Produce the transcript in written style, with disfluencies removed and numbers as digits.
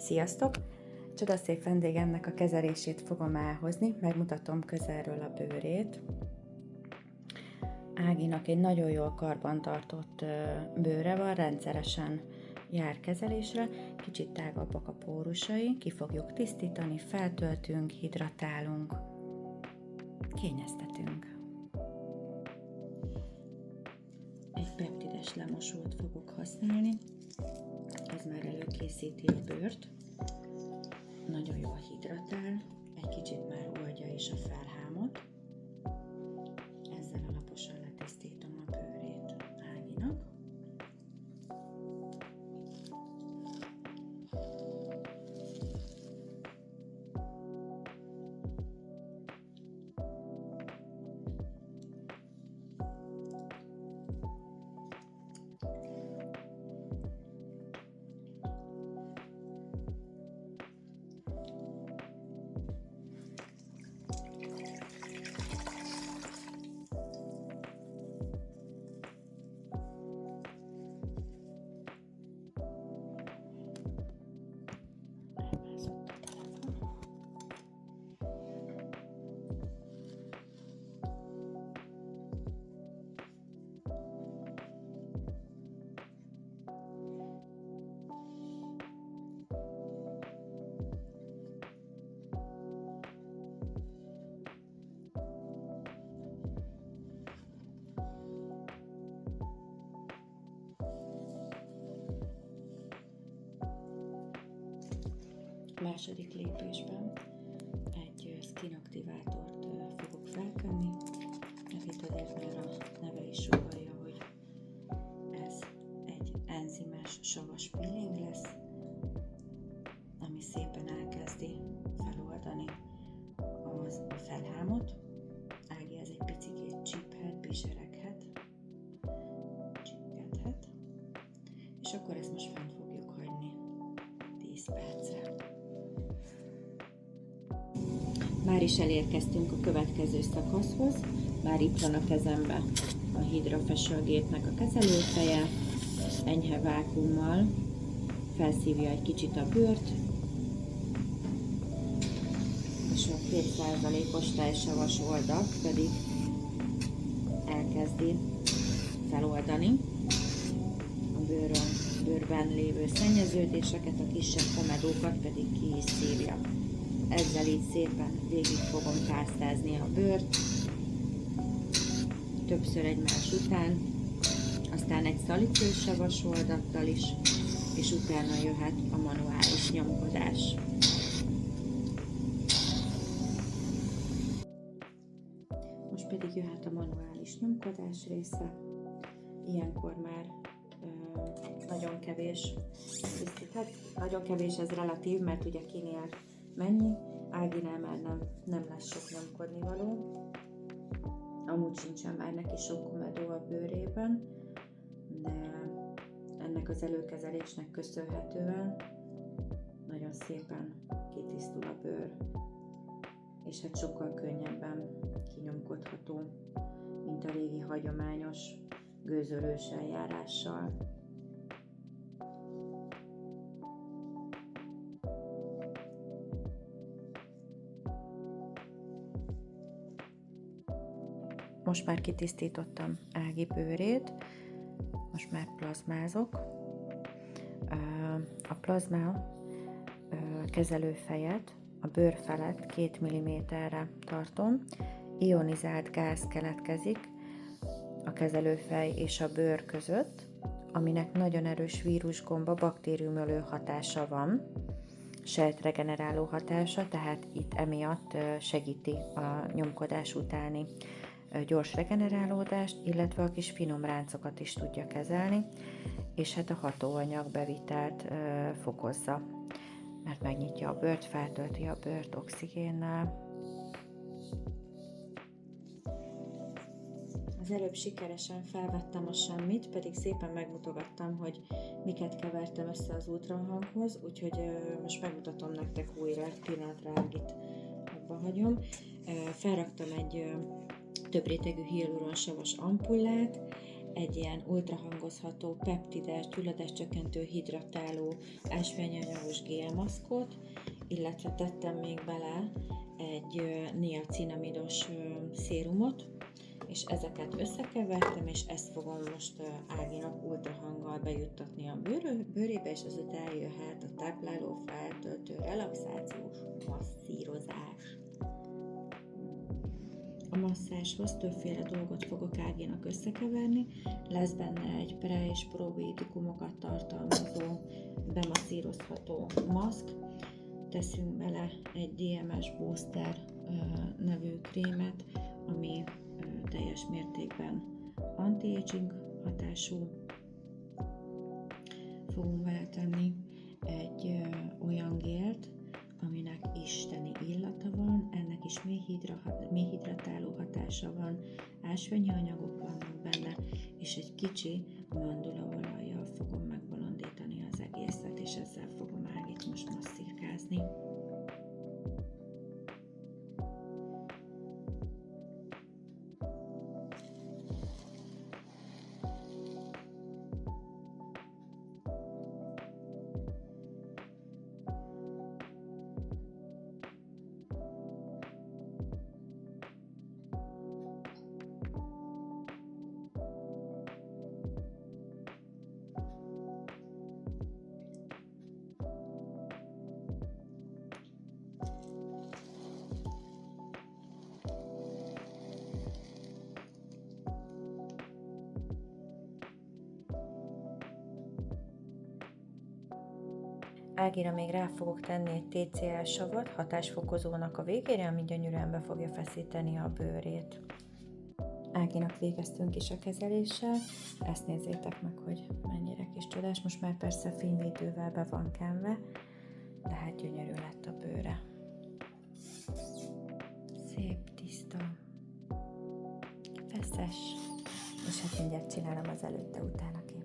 Sziasztok! Csodaszép vendégemnek a kezelését fogom elhozni, megmutatom közelről a bőrét. Áginak egy nagyon jól karbantartott bőre van, rendszeresen jár kezelésre, kicsit tágabbak a pórusai, ki fogjuk tisztítani, feltöltünk, hidratálunk, kényeztetünk. Egy peptides lemosót fogok használni, ez már előkészíti a bőrt, nagyon jól hidratál, egy kicsit már oldja is a felhámot. Ezzel alaposan letisztítom a bőrét Áginak. Második lépésben egy skin aktivátort fogok felkenni. Itt azért már a neve is sugalja, hogy ez egy enzimes savas peeling lesz, ami szépen elkezdi feloldani a felhámot. Ági ez egy picikét csíphet, bizsereghet, csipkedhet, és akkor ezt most fent fogjuk hagyni 10 percre. Már is elérkeztünk a következő szakaszhoz, már itt van a kezemben a Hydra Facial gépnek a kezelőfeje, enyhe vákuummal felszívja egy kicsit a bőrt, és a 2%-os tejsavas oldalt pedig elkezdi feloldani a bőrben lévő szennyeződéseket, a kisebb komedókat pedig ki is szívja. Ezzel így szépen végig fogom pásztázni a bőrt, többször egymás után, aztán egy szalicilsavas oldattal is, és utána jöhet a manuális nyomkodás. Most pedig jöhet a manuális nyomkodás része, ilyenkor már nagyon kevés, nagyon kevés ez relatív, mert ugye kinél mennyi, Áginál már nem lesz sok nyomkodni való, amúgy sincsen már neki sok komedó a bőrében, de ennek az előkezelésnek köszönhetően nagyon szépen kitisztul a bőr, és hát sokkal könnyebben kinyomkodható, mint a régi hagyományos gőzölős eljárással. Most már kitisztítottam Ági bőrét, most már plazmázok. A plazma kezelőfejet a bőr felett 2 mm-re tartom, ionizált gáz keletkezik a kezelőfej és a bőr között, aminek nagyon erős vírusgomba, baktériumölő hatása van, sejtregeneráló hatása, tehát itt emiatt segíti a nyomkodás utáni gyors regenerálódást, illetve a kis finom ráncokat is tudja kezelni, és hát a hatóanyag bevitelt fokozza, mert megnyitja a bőrt, feltölti a bőrt oxigénnel. Az előbb sikeresen felvettem a semmit, pedig szépen megmutogattam, hogy miket kevertem össze az ultrahanghoz, úgyhogy most megmutatom nektek újra, egy pillanatra Ágit abba hagyom. Felraktam egy több rétegű hialuronsavas ampullát, egy ilyen ultrahangozható, peptides, gyulladáscsökkentő, hidratáló, ásványanyagos gélmaszkot, illetve tettem még bele egy niacinamidos szérumot, és ezeket összekevertem, és ezt fogom most Áginak ultrahanggal bejuttatni a bőrébe, és azután eljöhet a tápláló, feltöltő, relaxációs masszírozás. A masszázshoz többféle dolgot fogok Áginak összekeverni, lesz benne egy pre- és probiotikumokat tartalmazó, bemasszírozható maszk, teszünk bele egy DMS Booster nevű krémet, ami teljes mértékben anti-aging hatású. Fogunk beletenni egy olyan gélt, aminek isteni illata van, ennek is mély hidratáló hatása van, ásványi anyagok vannak benne, és egy kicsi mandulaolajjal fogom megbolondítani az egészet, és ezzel fogom Ágit most masszírkázni. Ágira még rá fogok tenni egy TCL savat hatásfokozónak a végére, ami gyönyörűen be fogja feszíteni a bőrét. Áginak végeztünk is a kezeléssel, ezt nézzétek meg, hogy mennyire kis csodás. Most már persze fényvédővel be van kenve, de hát gyönyörű lett a bőre. Szép, tiszta, feszes, és hát mindjárt csinálom az előtte-utána képet.